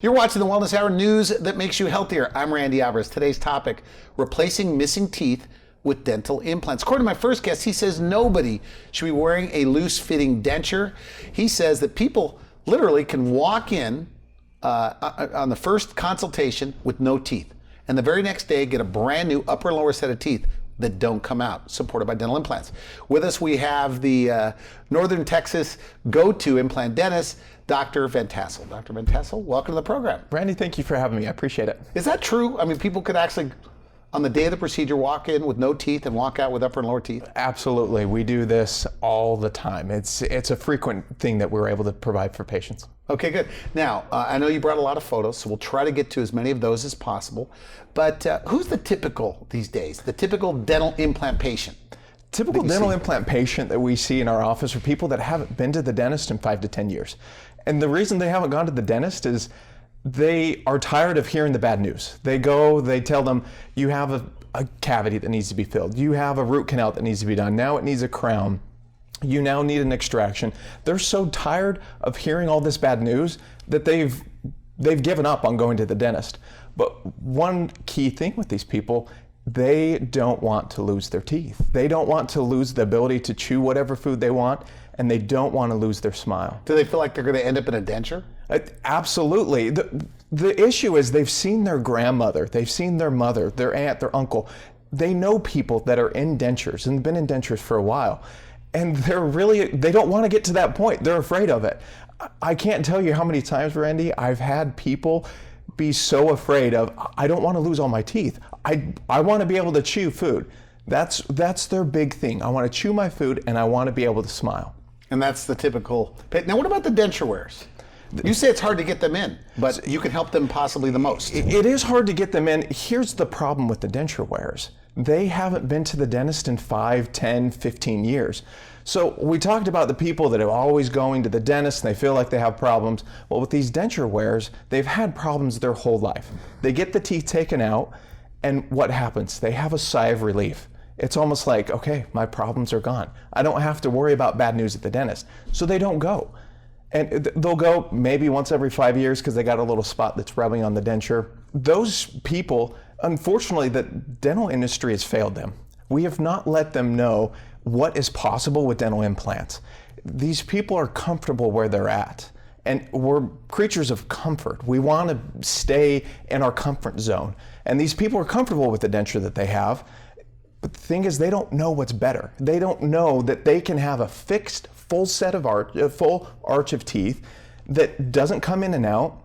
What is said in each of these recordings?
You're watching the Wellness Hour, news that makes you healthier. I'm Randy Alvarez. Today's topic, replacing missing teeth with dental implants. According to my first guest, he says nobody should be wearing a loose-fitting denture. He says that people literally can walk in on the first consultation with no teeth, and the very next day get a brand new upper and lower set of teeth that don't come out, supported by dental implants. With us, we have the Northern Texas go-to implant dentist, Dr. Van Tassell. Dr. Van Tassell, welcome to the program. Randy, thank you for having me. I appreciate it. Is that true? I mean, people could actually, on the day of the procedure, walk in with no teeth and walk out with upper and lower teeth? Absolutely. We do this all the time. It's a frequent thing that we're able to provide for patients. Okay, good. Now, I know you brought a lot of photos, so we'll try to get to as many of those as possible. But who's the typical these days, the typical dental implant patient? Typical dental implant patient that we see in our office are people that haven't been to the dentist in 5 to 10 years. And the reason they haven't gone to the dentist is they are tired of hearing the bad news. They tell them, you have a cavity that needs to be filled. You have a root canal that needs to be done. Now it needs a crown. You now need an extraction. They're so tired of hearing all this bad news that they've given up on going to the dentist. But one key thing with these people, they don't want to lose their teeth. They don't want to lose the ability to chew whatever food they want, and they don't want to lose their smile. Do they feel like they're going to end up in a denture? Absolutely. The issue is they've seen their grandmother, they've seen their mother, their aunt, their uncle. They know people that are in dentures and been in dentures for a while. And they don't want to get to that point. They're afraid of it. I can't tell you how many times, Randy, I've had people be so afraid of, I don't want to lose all my teeth. I want to be able to chew food. That's their big thing. I want to chew my food and I want to be able to smile. And that's the typical. Now, what about the denture wearers? You say it's hard to get them in, but you can help them possibly the most. It is hard to get them in. Here's the problem with the denture wearers. They haven't been to the dentist in 5, 10, 15 years. So we talked about the people that are always going to the dentist and they feel like they have problems. Well, with these denture wearers, they've had problems their whole life. They get the teeth taken out, and what happens? They have a sigh of relief. It's almost like, okay, my problems are gone. I don't have to worry about bad news at the dentist. So they don't go. And they'll go maybe once every 5 years because they got a little spot that's rubbing on the denture. Those people, unfortunately, the dental industry has failed them. We have not let them know what is possible with dental implants. These people are comfortable where they're at. And we're creatures of comfort. We want to stay in our comfort zone. And these people are comfortable with the denture that they have. But the thing is, they don't know what's better. They don't know that they can have a fixed, full arch of teeth that doesn't come in and out,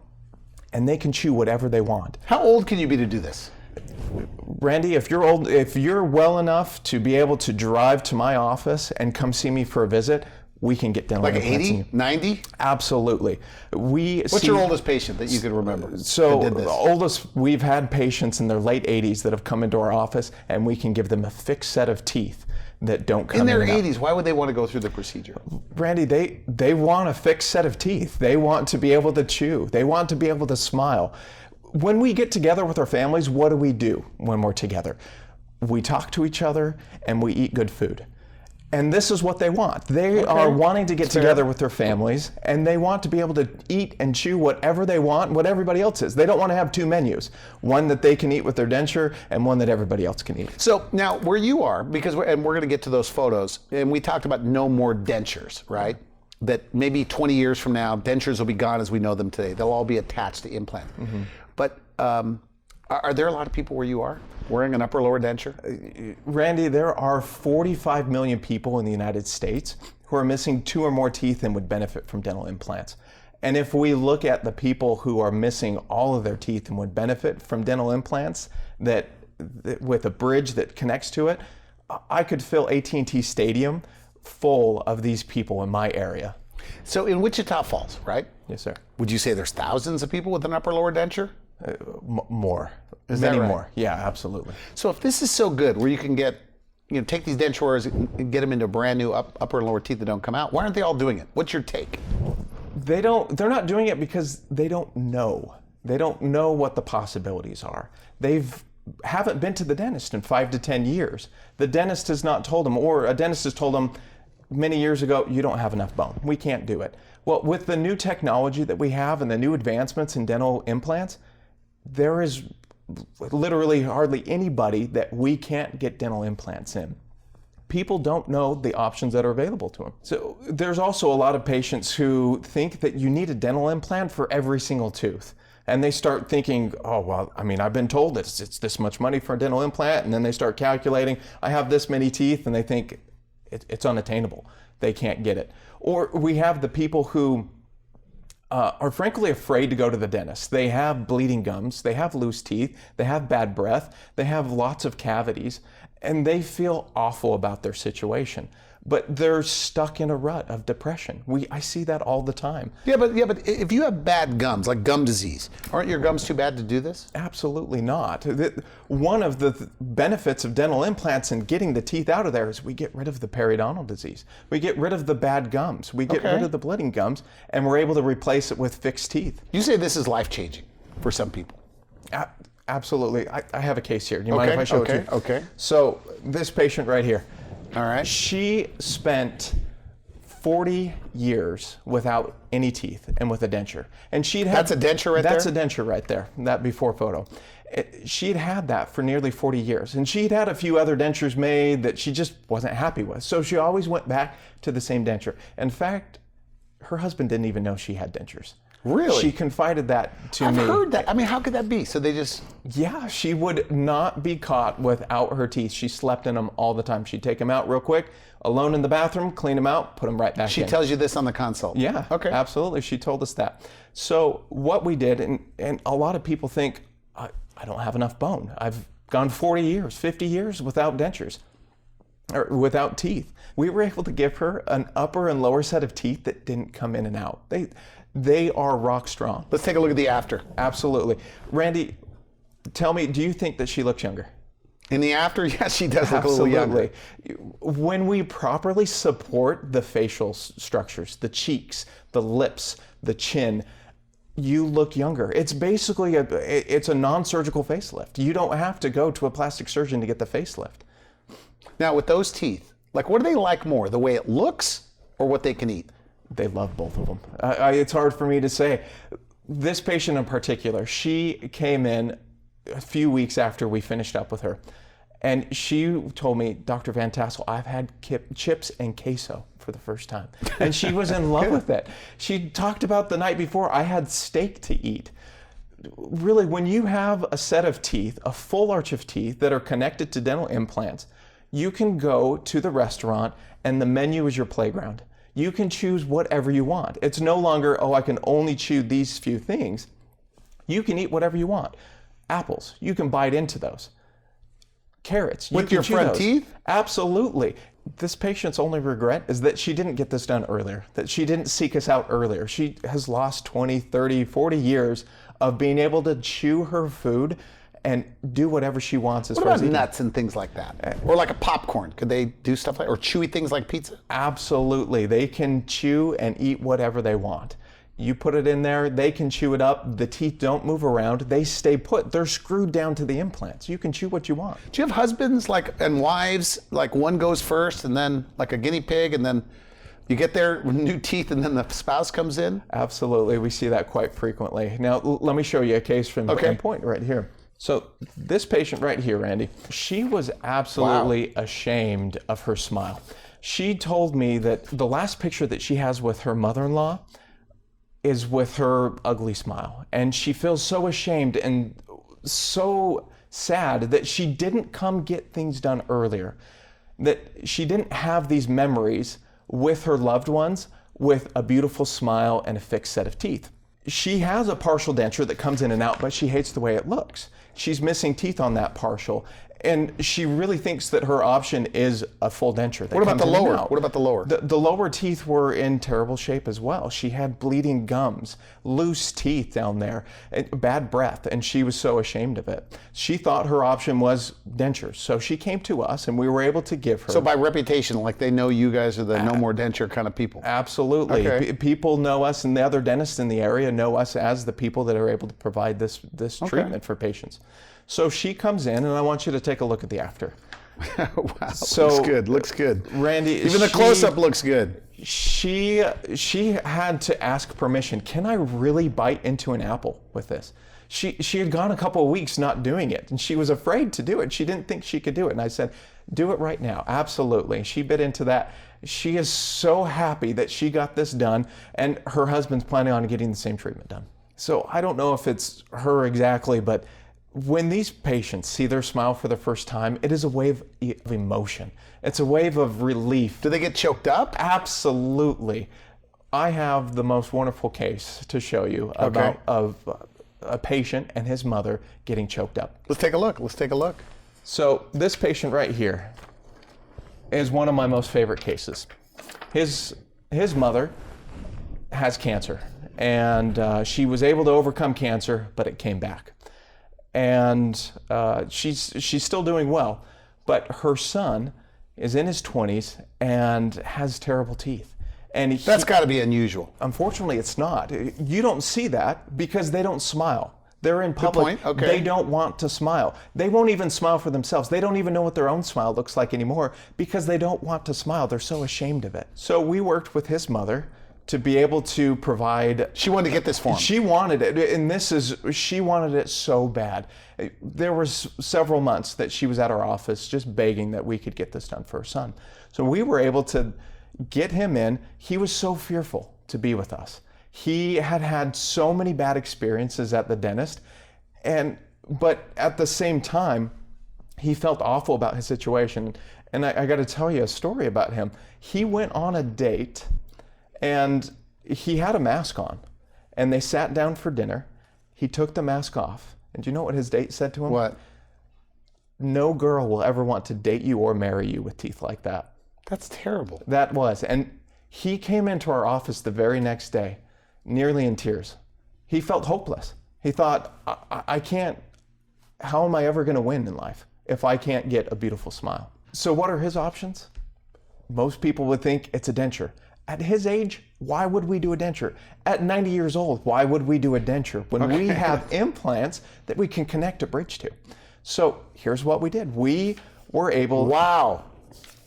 and they can chew whatever they want. How old can you be to do this? Randy, if you're well enough to be able to drive to my office and come see me for a visit, we can get dental implants. Like 80, 90? Absolutely. What's your oldest patient that you can remember? So the oldest, we've had patients in their late 80s that have come into our office, and we can give them a fixed set of teeth that don't come in their 80s. Why would they want to go through the procedure? Randy, they want a fixed set of teeth. They want to be able to chew. They want to be able to smile. When we get together with our families, what do we do when we're together? We talk to each other and we eat good food. And this is what they want. They are wanting to get together with their families, and they want to be able to eat and chew whatever they want, what everybody else is. They don't want to have two menus, one that they can eat with their denture and one that everybody else can eat. So now where you are, because we're going to get to those photos, and we talked about no more dentures, right? That maybe 20 years from now, dentures will be gone as we know them today. They'll all be attached to implants. Mm-hmm. But are there a lot of people where you are wearing an upper lower denture? Randy, there are 45 million people in the United States who are missing 2 or more teeth and would benefit from dental implants. And if we look at the people who are missing all of their teeth and would benefit from dental implants that with a bridge that connects to it, I could fill AT&T Stadium full of these people in my area. So in Wichita Falls, right? Yes, sir. Would you say there's thousands of people with an upper lower denture? More. Is that many right? more. Yeah, absolutely. So if this is so good, where you can get, take these dentures and get them into brand new upper and lower teeth that don't come out, why aren't they all doing it? What's your take? They're not doing it because they don't know. They don't know what the possibilities are. Haven't been to the dentist in 5 to 10 years. The dentist has not told them, or a dentist has told them many years ago, you don't have enough bone. We can't do it. Well, with the new technology that we have and the new advancements in dental implants, there is literally hardly anybody that we can't get dental implants in. People don't know the options that are available to them. So there's also a lot of patients who think that you need a dental implant for every single tooth. And they start thinking, oh, well, I mean, I've been told it's this much money for a dental implant. And then they start calculating, I have this many teeth, and they think it's unattainable. They can't get it. Or we have the people who are frankly afraid to go to the dentist. They have bleeding gums, they have loose teeth, they have bad breath, they have lots of cavities, and they feel awful about their situation. But they're stuck in a rut of depression. I see that all the time. Yeah, but if you have bad gums, like gum disease, aren't your gums too bad to do this? Absolutely not. One of the benefits of dental implants and getting the teeth out of there is we get rid of the periodontal disease. We get rid of the bad gums. We get rid of the bleeding gums, and we're able to replace it with fixed teeth. You say this is life-changing for some people. Absolutely. I have a case here. Do you mind if I show it to you? Okay. So this patient right here. All right. She spent 40 years without any teeth and with a denture. And she'd had... That's a denture right there? That's a denture right there, that before photo. She'd had that for nearly 40 years. And she'd had a few other dentures made that she just wasn't happy with. So she always went back to the same denture. In fact, her husband didn't even know she had dentures. Really? She confided that to me. I've heard that. I mean, how could that be? So they just... Yeah, she would not be caught without her teeth. She slept in them all the time. She'd take them out real quick, alone in the bathroom, clean them out, put them right back in. She tells you this on the consult? Yeah, okay. Absolutely. She told us that. So what we did, and a lot of people think, I don't have enough bone. I've gone 40 years, 50 years without dentures, or without teeth. We were able to give her an upper and lower set of teeth that didn't come in and out. They are rock strong. Let's take a look at the after. Absolutely. Randy, tell me, do you think that she looks younger? In the after, yes, she does look a little younger. When we properly support the facial structures, the cheeks, the lips, the chin, you look younger. It's basically it's a non-surgical facelift. You don't have to go to a plastic surgeon to get the facelift. Now, with those teeth, like, what do they like more, the way it looks or what they can eat? They love both of them. It's hard for me to say. This patient in particular, she came in a few weeks after we finished up with her, and she told me, Dr. Van Tassell, I've had chips and queso for the first time. And she was in love with it. She talked about the night before, I had steak to eat. Really, when you have a set of teeth, a full arch of teeth that are connected to dental implants, you can go to the restaurant and the menu is your playground. You can choose whatever you want. It's no longer, oh, I can only chew these few things. You can eat whatever you want. Apples, you can bite into those. Carrots, you with can your chew front those. teeth? Absolutely. This patient's only regret is that she didn't get this done earlier, that she didn't seek us out earlier. She has lost 20, 30, 40 years of being able to chew her food and do whatever she wants as far as eating. What about nuts and things like that? Or like a popcorn? Could they do stuff like, or chewy things like pizza? Absolutely. They can chew and eat whatever they want. You put it in there, they can chew it up. The teeth don't move around. They stay put. They're screwed down to the implants. You can chew what you want. Do you have husbands and wives, like one goes first and then like a guinea pig and then you get their new teeth and then the spouse comes in? Absolutely. We see that quite frequently. Now, let me show you a case from point right here. So this patient right here, Randy, she was absolutely ashamed of her smile. She told me that the last picture that she has with her mother-in-law is with her ugly smile. And she feels so ashamed and so sad that she didn't come get things done earlier, that she didn't have these memories with her loved ones with a beautiful smile and a fixed set of teeth. She has a partial denture that comes in and out, but she hates the way it looks. She's missing teeth on that partial, and she really thinks that her option is a full denture. What about the lower? What about the lower? The lower teeth were in terrible shape as well. She had bleeding gums, loose teeth down there, bad breath, and she was so ashamed of it. She thought her option was dentures, so she came to us, and we were able to give her. So by reputation, like they know you guys are the no more denture kind of people. Absolutely. Okay. People know us, and the other dentists in the area know us as the people that are able to provide this treatment for patients. So she comes in, and I want you to take a look at the after. Wow, so, looks good, Randy, even the close-up looks good. She had to ask permission. Can I really bite into an apple with this? She had gone a couple of weeks not doing it, and she was afraid to do it. She didn't think she could do it. And I said, do it right now. Absolutely. She bit into that. She is so happy that she got this done, and her husband's planning on getting the same treatment done. So I don't know if it's her exactly, but when these patients see their smile for the first time, it is a wave of emotion. It's a wave of relief. Do they get choked up? Absolutely. I have the most wonderful case to show you about a patient and his mother getting choked up. Let's take a look. Let's take a look. So this patient right here is one of my most favorite cases. His mother has cancer, and she was able to overcome cancer, but it came back. And she's still doing well, but her son is in his 20s and has terrible teeth. And that's got to be unusual. Unfortunately, it's not. You don't see that because they don't smile. They're in public. Good point. Okay. They don't want to smile. They won't even smile for themselves. They don't even know what their own smile looks like anymore because they don't want to smile. They're so ashamed of it. So we worked with his mother to be able to provide. She wanted to get this for him. She wanted it, and she wanted it so bad. There was several months that she was at our office just begging that we could get this done for her son. So we were able to get him in. He was so fearful to be with us. He had had so many bad experiences at the dentist, but at the same time, he felt awful about his situation. And I got to tell you a story about him. He went on a date, and he had a mask on, and they sat down for dinner. He took the mask off, and do you know what his date said to him? What? No girl will ever want to date you or marry you with teeth like that. That's terrible. That was. And he came into our office the very next day, nearly in tears. He felt hopeless. He thought, I can't, how am I ever going to win in life if I can't get a beautiful smile? So what are his options? Most people would think it's a denture. At his age, why would we do a denture? At 90 years old, why would we do a denture when we have implants that we can connect a bridge to? So here's what we did. We were able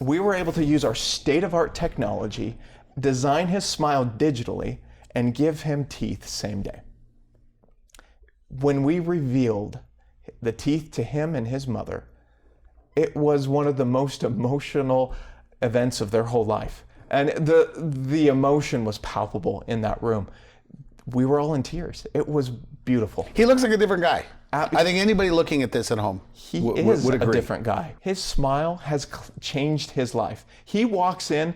to use our state-of-art technology, design his smile digitally, and give him teeth same day. When we revealed the teeth to him and his mother, it was one of the most emotional events of their whole life. And the emotion was palpable in that room. We were all in tears. It was beautiful. He looks like a different guy. I think anybody looking at this at home would agree. A different guy. His smile has changed his life. He walks in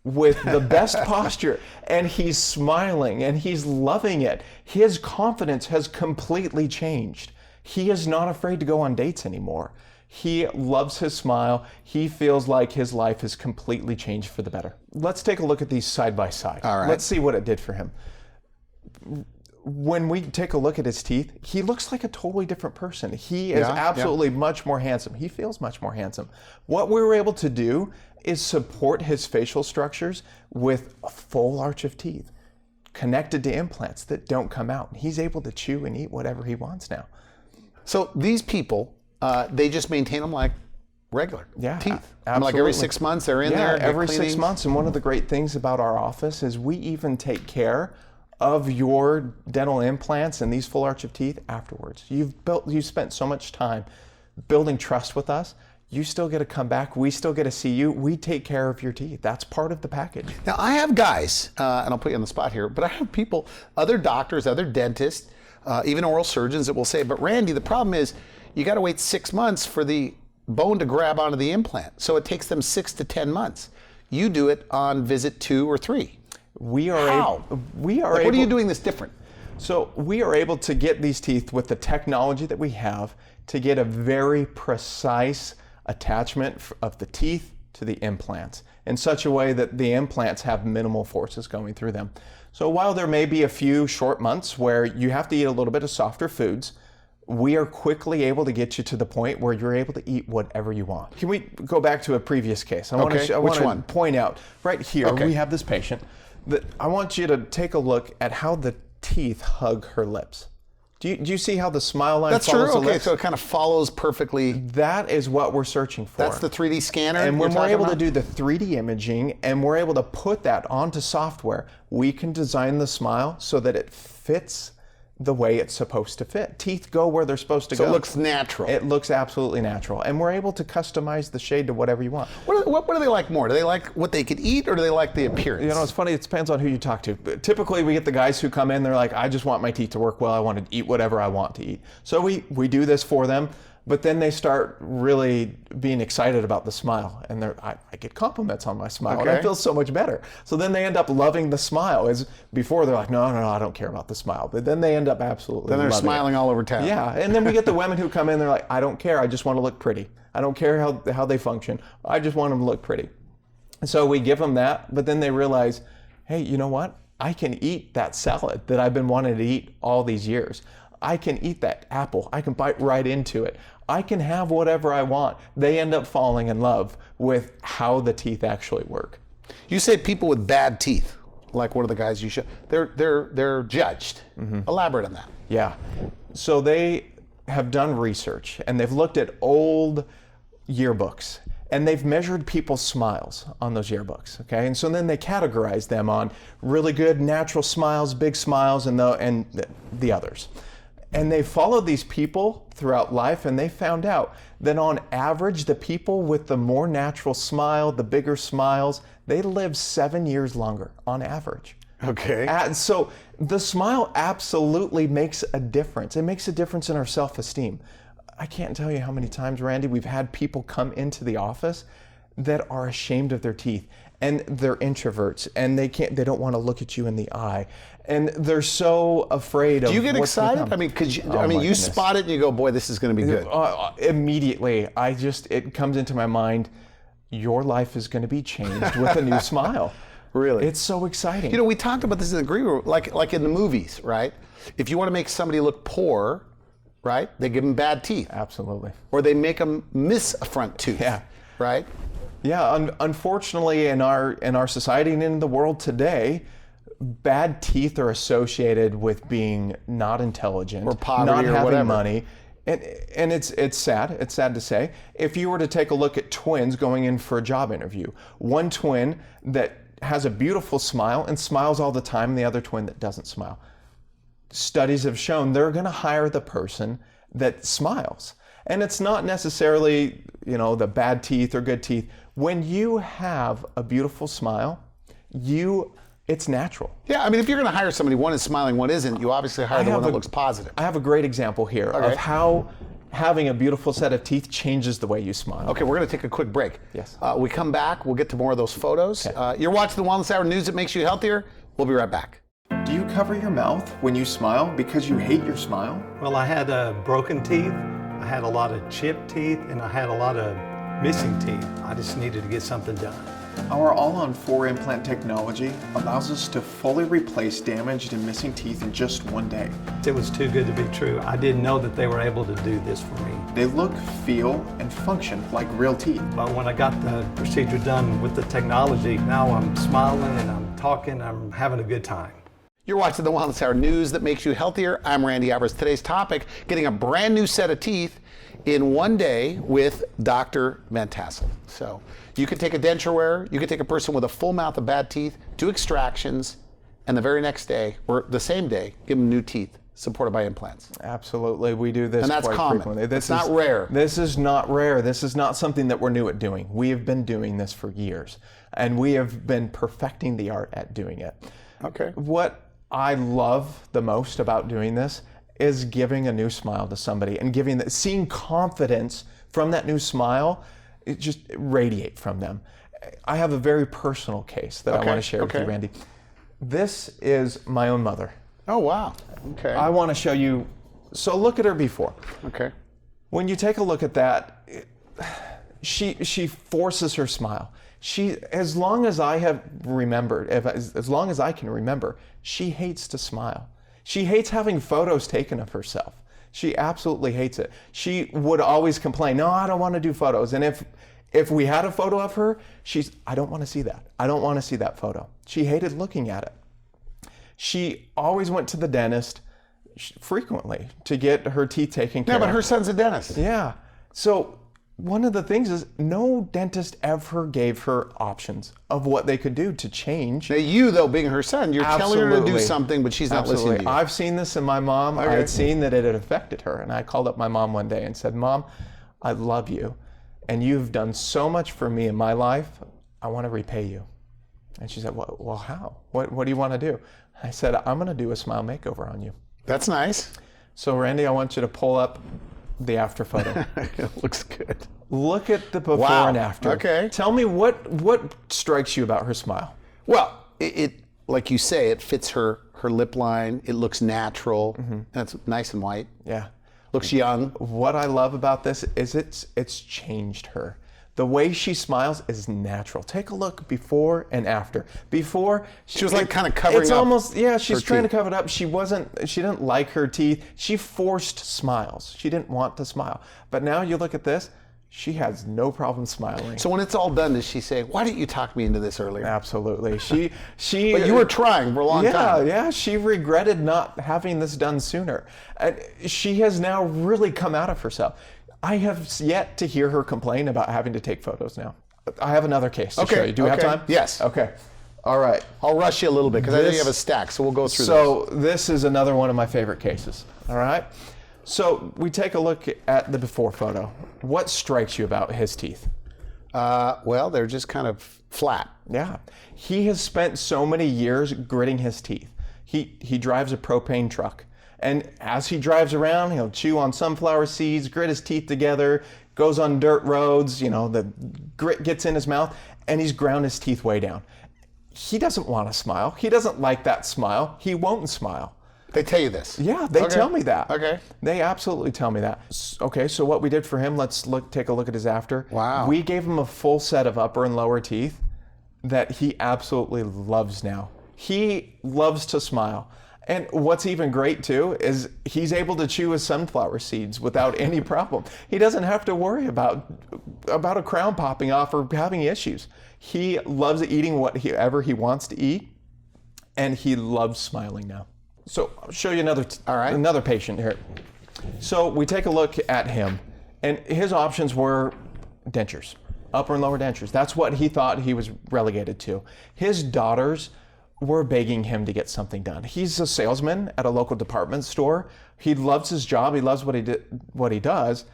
with the best posture, and he's smiling, and he's loving it. His confidence has completely changed. He is not afraid to go on dates anymore. He loves his smile. He feels like his life has completely changed for the better. Let's take a look at these side by side. All right. Let's see what it did for him. When we take a look at his teeth, he looks like a totally different person. He is absolutely much more handsome. He feels much more handsome. What we were able to do is support his facial structures with a full arch of teeth connected to implants that don't come out. He's able to chew and eat whatever he wants now. So these people, they just maintain them like regular teeth. Absolutely. Like every 6 months they're in there. Every 6 months. And one of the great things about our office is we even take care of your dental implants and these full arch of teeth afterwards. You've spent so much time building trust with us. You still get to come back. We still get to see you. We take care of your teeth. That's part of the package. Now I have guys, and I'll put you on the spot here, but I have people, other doctors, other dentists, even oral surgeons that will say, but Randy, the problem is you got to wait 6 months for the bone to grab onto the implant. So it takes them 6 to 10 months. You do it on visit 2 or 3. We are How? What are you doing this different? So we are able to get these teeth with the technology that we have to get a very precise attachment of the teeth to the implants in such a way that the implants have minimal forces going through them. So while there may be a few short months where you have to eat a little bit of softer foods, we are quickly able to get you to the point where you're able to eat whatever you want. Can we go back to a previous case? I want to point out right here, we have this patient that I want you to take a look at how the teeth hug her lips. Do you see how the smile line That's follows true. the Okay, lips? so it kind of follows perfectly. That is what we're searching for. That's the 3D scanner. And when you're we're talking able about? to do the 3D imaging and we're able to put that onto software, we can design the smile so that it fits the way it's supposed to fit. Teeth go where they're supposed to So go. it looks natural. It looks absolutely natural. And we're able to customize the shade to whatever you want. What do they like more? Do they like what they could eat, or do they like the appearance? You know, it's funny, it depends on who you talk to. But typically, we get the guys who come in, they're like, I just want my teeth to work well. I want to eat whatever I want to eat. So we do this for them. But then they start really being excited about the smile, and I get compliments on my smile, and I Okay. feel so much better. So then they end up loving the smile. As before, they're like, no, I don't care about the smile. But then they end up absolutely Then they're loving smiling it. all over town. Yeah, and then we get the women who come in, they're like, I don't care, I just want to look pretty. I don't care how they function. I just want them to look pretty. And so we give them that, but then they realize, hey, you know what? I can eat that salad that I've been wanting to eat all these years. I can eat that apple. I can bite right into it. I can have whatever I want. They end up falling in love with how the teeth actually work. You said people with bad teeth, like one of the guys you showed, they're judged. Elaborate on that. Yeah. So they have done research and they've looked at old yearbooks and they've measured people's smiles on those yearbooks. Okay. And so then they categorize them on really good natural smiles, big smiles, and the others. And they followed these people throughout life, and they found out that on average, the people with the more natural smile, the bigger smiles, they live 7 years longer on average. Okay. And so the smile absolutely makes a difference. It makes a difference in our self-esteem. I can't tell you how many times, Randy, we've had people come into the office that are ashamed of their teeth, and they're introverts, and they don't want to look at you in the eye, and they're so afraid of. Do you get what's to excited? come. I mean, because Oh, my you goodness. spot it and you go, boy, this is going to be good. Immediately, it comes into my mind, your life is going to be changed with a new smile. Really? It's so exciting. You know, we talked about this in the green room, like in the movies, right? If you want to make somebody look poor, right, they give them bad teeth, Absolutely. or they make them miss a front tooth, Yeah. right? Yeah, unfortunately, in our society and in the world today, bad teeth are associated with being not intelligent, Or poverty not or having whatever. money, and it's sad. It's sad to say. If you were to take a look at twins going in for a job interview, one twin that has a beautiful smile and smiles all the time, and the other twin that doesn't smile. Studies have shown they're going to hire the person that smiles. And it's not necessarily, the bad teeth or good teeth. When you have a beautiful smile, it's natural. Yeah, I mean, if you're going to hire somebody, one is smiling, one isn't, you obviously hire the one that looks positive. I have a great example here of how having a beautiful set of teeth changes the way you smile. Okay, we're going to take a quick break. Yes. We come back, we'll get to more of those photos. You're watching the Wellness Hour, news that makes you healthier. We'll be right back. Do you cover your mouth when you smile because you hate your smile? Well, I had broken teeth, I had a lot of chipped teeth, and I had a lot of missing teeth. I just needed to get something done. Our all-on 4-implant technology allows us to fully replace damaged and missing teeth in just one day. It was too good to be true. I didn't know that they were able to do this for me. They look, feel, and function like real teeth. But when I got the procedure done with the technology, now I'm smiling and I'm talking, I'm having a good time. You're watching the Wellness Hour, news that makes you healthier. I'm Randy Alvarez. Today's topic, getting a brand new set of teeth in one day with Dr. Van Tassell. So you could take a denture wearer, you could take a person with a full mouth of bad teeth, do extractions, and the very next day, or the same day, give them new teeth supported by implants. Absolutely, we do this And that's quite common. frequently. It's not rare. This is not rare. This is not something that we're new at doing. We have been doing this for years, and we have been perfecting the art at doing it. Okay. What I love the most about doing this is giving a new smile to somebody and seeing confidence from that new smile, it just radiate from them. I have a very personal case that I want to share with you, Randy. This is my own mother. Oh, wow. Okay. I want to show you, so look at her before. Okay. When you take a look at that, she forces her smile. As long as I have remembered, as long as I can remember, she hates to smile. She hates having photos taken of herself. She absolutely hates it. She would always complain, no, I don't want to do photos. And if we had a photo of her, I don't want to see that. I don't want to see that photo. She hated looking at it. She always went to the dentist frequently to get her teeth taken care Yeah, of. but her son's a dentist. Yeah. So one of the things is no dentist ever gave her options of what they could do to change. Now you, though, being her son, you're telling her to do Absolutely. something, but she's not Absolutely. listening to you. I've seen this in my mom. I had seen that it had affected her. And I called up my mom one day and said, Mom, I love you. And you've done so much for me in my life. I want to repay you. And she said, well, how? What do you want to do? I said, I'm going to do a smile makeover on you. That's nice. So Randy, I want you to pull up the after photo. It looks good. Look at the before Wow. and after. Okay. Tell me what strikes you about her smile? Well, it like you say, it fits her lip line. It looks natural. That's nice and white. Yeah. Looks young. What I love about this is it's changed her. The way she smiles is natural. Take a look before and after. Before She was like kind of covering it's up. almost, yeah, she's her trying teeth. to cover it up. She didn't like her teeth. She forced smiles. She didn't want to smile. But now you look at this, she has no problem smiling. So when it's all done, does she say, "Why didn't you talk me into this earlier?" Absolutely. She But you were trying for a long time. Yeah, she regretted not having this done sooner. And she has now really come out of herself. I have yet to hear her complain about having to take photos now. I have another case to show you. Do we have time? Yes. Okay. All right. I'll rush you a little bit because I know This- you have a stack, so we'll go through So this is another one of my favorite cases. All right. So we take a look at the before photo. What strikes you about his teeth? this. Well, they're just kind of flat. Yeah. He has spent so many years gritting his teeth. He drives a propane truck. And as he drives around, he'll chew on sunflower seeds, grit his teeth together, goes on dirt roads, the grit gets in his mouth, and he's ground his teeth way down. He doesn't want to smile. He doesn't like that smile. He won't smile. They tell you this. Yeah, they Okay. tell me that. Okay. They absolutely tell me that. Okay, so what we did for him, let's take a look at his after. Wow. We gave him a full set of upper and lower teeth that he absolutely loves now. He loves to smile. And what's even great too is he's able to chew his sunflower seeds without any problem. He doesn't have to worry about a crown popping off or having issues. He loves eating whatever he wants to eat, and he loves smiling now. So I'll show you another patient here. So we take a look at him, and his options were dentures, upper and lower dentures. That's what he thought he was relegated to. His daughters were begging him to get something done. He's a salesman at a local department store. He loves his job. He loves what he does.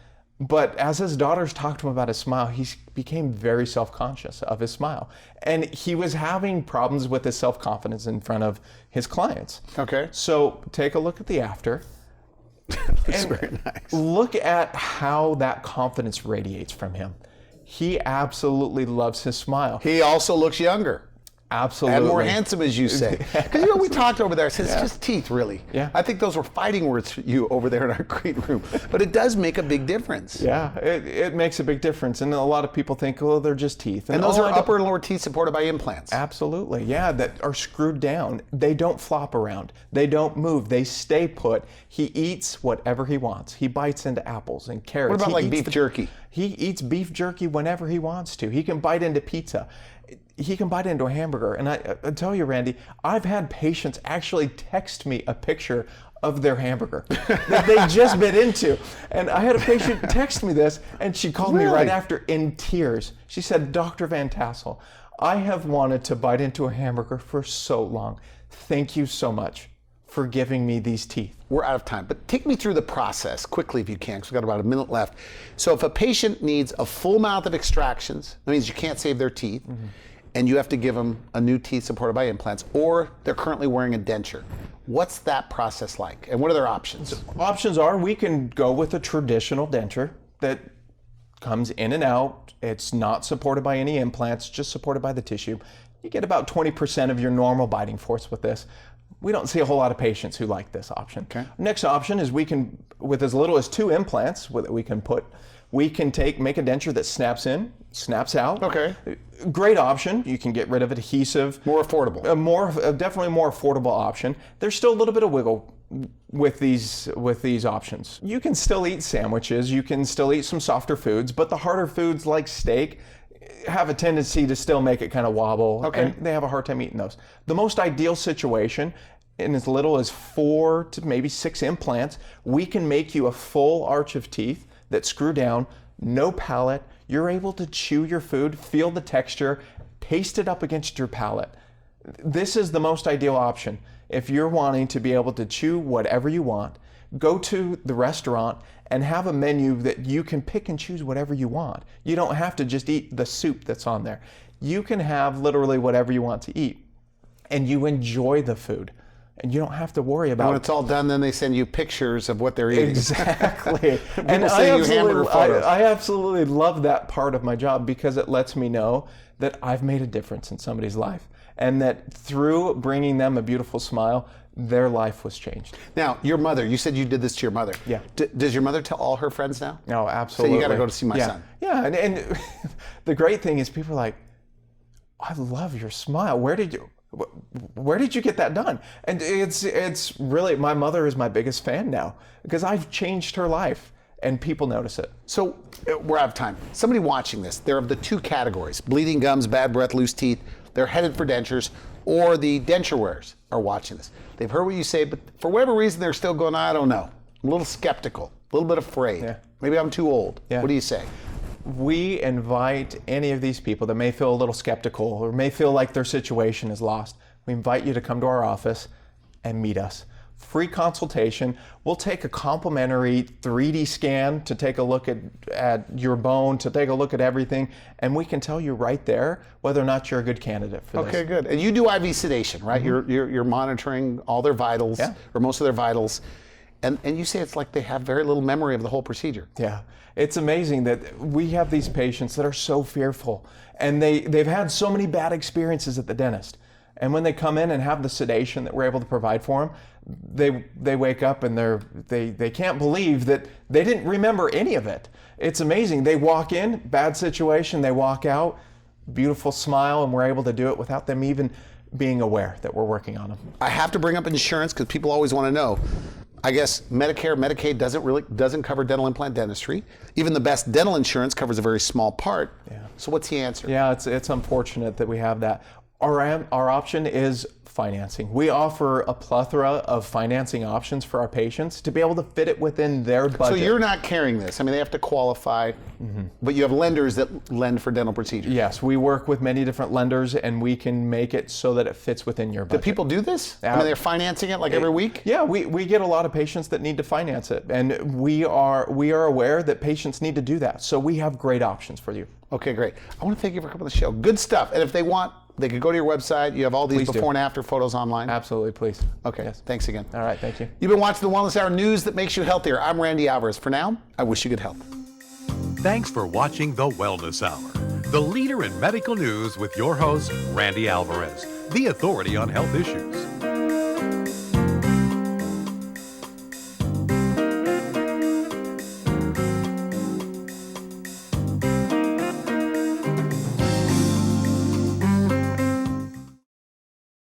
But as his daughters talked to him about his smile, he became very self-conscious of his smile. And he was having problems with his self-confidence in front of his clients. Okay. So take a look at the after. It's very nice. Look at how that confidence radiates from him. He absolutely loves his smile. He also looks younger. Absolutely. And more handsome, as you say. Because we talked over there. I said, it's just teeth, really. Yeah. I think those were fighting words for you over there in our green room. But it does make a big difference. Yeah, it makes a big difference. And a lot of people think, well, they're just teeth. And those are I don't- upper and lower teeth supported by implants. Absolutely, yeah, that are screwed down. They don't flop around. They don't move. They stay put. He eats whatever he wants. He bites into apples and carrots. What about He like eats beef jerky? He eats beef jerky whenever he wants to. He can bite into pizza. He can bite into a hamburger. And I tell you, Randy, I've had patients actually text me a picture of their hamburger that they just bit into. And I had a patient text me this, and she called me right Really? after in tears. She said, Dr. Van Tassell, I have wanted to bite into a hamburger for so long. Thank you so much for giving me these teeth. We're out of time, but take me through the process quickly if you can, because we've got about a minute left. So if a patient needs a full mouth of extractions, that means you can't save their teeth, and you have to give them a new teeth supported by implants, or they're currently wearing a denture. What's that process like, and what are their options? Options are we can go with a traditional denture that comes in and out. It's not supported by any implants, just supported by the tissue. You get about 20% of your normal biting force with this. We don't see a whole lot of patients who like this option. Okay. Next option is we can, with as little as 2 implants that we can put, we can make a denture that snaps in, snaps out. Okay. Great option. You can get rid of adhesive. More affordable. Definitely more affordable option. There's still a little bit of wiggle with these options. You can still eat sandwiches. You can still eat some softer foods, but the harder foods like steak have a tendency to still make it kind of wobble. Okay. And they have a hard time eating those. The most ideal situation in as little as 4 to maybe 6 implants, we can make you a full arch of teeth that screw down, no palate. You're able to chew your food, feel the texture, taste it up against your palate. This is the most ideal option. If you're wanting to be able to chew whatever you want, go to the restaurant and have a menu that you can pick and choose whatever you want. You don't have to just eat the soup that's on there. You can have literally whatever you want to eat, and you enjoy the food. And you don't have to worry about And when it's all done, then they send you pictures of what they're eating. Exactly. And People send you hamburger photos. I absolutely love that part of my job because it lets me know that I've made a difference in somebody's life, and that through bringing them a beautiful smile, their life was changed. Now, your mother, you said you did this to your mother. Yeah. Does your mother tell all her friends now? No, absolutely. So you got to go to see my yeah. son. Yeah, and the great thing is people are like, I love your smile. Where did you get that done? And it's really, my mother is my biggest fan now because I've changed her life and people notice it. So we're out of time. Somebody watching this, they're of the 2 categories: bleeding gums, bad breath, loose teeth. They're headed for dentures, or the denture wearers are watching this. They've heard what you say, but for whatever reason, they're still going, I don't know. I'm a little skeptical, a little bit afraid. Yeah. Maybe I'm too old. Yeah. What do you say? We invite any of these people that may feel a little skeptical or may feel like their situation is lost, we invite you to come to our office and meet us. Free consultation. We'll take a complimentary 3D scan to take a look at your bone, to take a look at everything, and we can tell you right there whether or not you're a good candidate for this. Okay, good. And you do IV sedation, right? Mm-hmm. You're monitoring all their vitals, Yeah. or most of their vitals, and you say it's like they have very little memory of the whole procedure. Yeah, it's amazing that we have these patients that are so fearful, and they've had so many bad experiences at the dentist. And when they come in and have the sedation that we're able to provide for them, they wake up and they can't believe that they didn't remember any of it. It's amazing. They walk in, bad situation, they walk out, beautiful smile, and we're able to do it without them even being aware that we're working on them. I have to bring up insurance because people always want to know. I guess Medicare, Medicaid doesn't cover dental implant dentistry. Even the best dental insurance covers a very small part. Yeah. So what's the answer? Yeah, it's unfortunate that we have that. Our option is financing. We offer a plethora of financing options for our patients to be able to fit it within their budget. So you're not carrying this. I mean, they have to qualify, but you have lenders that lend for dental procedures. Yes, we work with many different lenders, and we can make it so that it fits within your budget. Do people do this? I mean, they're financing it like every week? Yeah, we get a lot of patients that need to finance it, and we are aware that patients need to do that. So we have great options for you. Okay, great. I want to thank you for coming on the show. Good stuff. And if they want, they could go to your website. You have all these Please do. before and after photos online. Absolutely, please. Okay, Yes. thanks again. All right, thank you. You've been watching the Wellness Hour, news that makes you healthier. I'm Randy Alvarez. For now, I wish you good health. Thanks for watching The Wellness Hour, the leader in medical news with your host, Randy Alvarez, the authority on health issues.